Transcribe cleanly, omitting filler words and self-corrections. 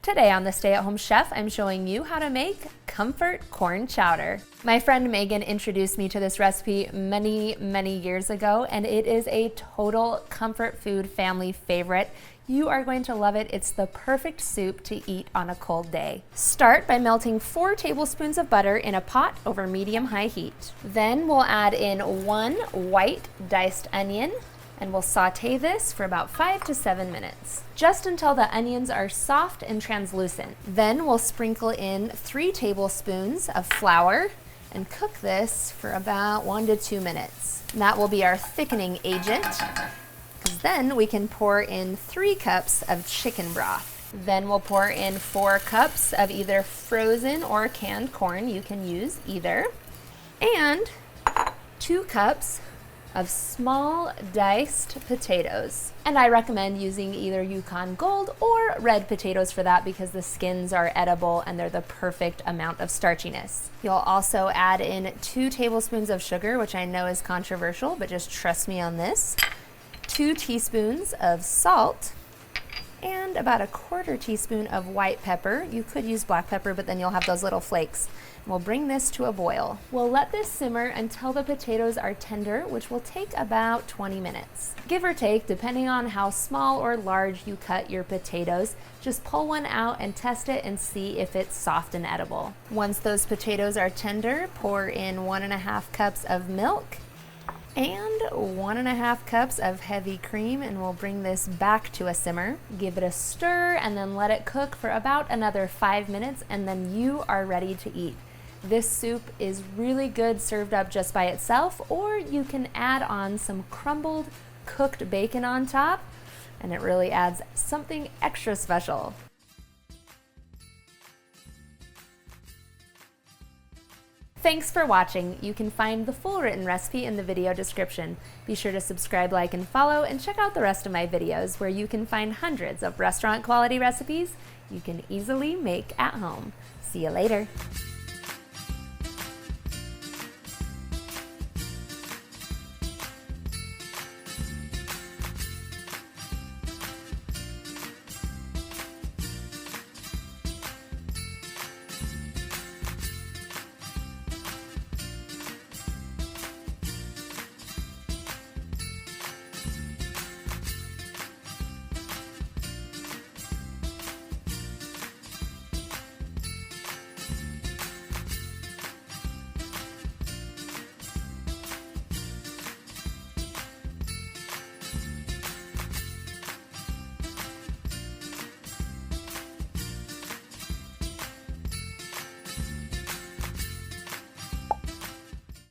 Today on the Stay at Home Chef, I'm showing you how to make Comfort Corn Chowder. My friend Megan introduced me to this recipe many years ago, and it is a total comfort food family favorite. You are going to love it. It's the perfect soup to eat on a cold day. Start by melting 4 tablespoons of butter in a pot over medium-high heat. Then we'll add in 1 white diced onion, and we'll saute this for about 5 to 7 minutes, just until the onions are soft and translucent. Then we'll sprinkle in 3 tablespoons of flour and cook this for about 1 to 2 minutes. And that will be our thickening agent. Then we can pour in 3 cups of chicken broth. Then we'll pour in 4 cups of either frozen or canned corn, you can use either, and 2 cups of small diced potatoes. And I recommend using either Yukon Gold or red potatoes for that because the skins are edible and they're the perfect amount of starchiness. You'll also add in 2 tablespoons of sugar, which I know is controversial, but just trust me on this. 2 teaspoons of salt, and about a 1/4 teaspoon of white pepper. You could use black pepper, but then you'll have those little flakes. We'll bring this to a boil. We'll let this simmer until the potatoes are tender, which will take about 20 minutes. Give or take, depending on how small or large you cut your potatoes. Just pull one out and test it and see if it's soft and edible. Once those potatoes are tender, pour in 1.5 cups of milk and 1.5 cups of heavy cream, and we'll bring this back to a simmer. Give it a stir and then let it cook for about another 5 minutes, and then you are ready to eat. This soup is really good served up just by itself, or you can add on some crumbled cooked bacon on top, and it really adds something extra special. Thanks for watching. You can find the full written recipe in the video description. Be sure to subscribe, like, and follow, and check out the rest of my videos where you can find hundreds of restaurant quality recipes you can easily make at home. See you later.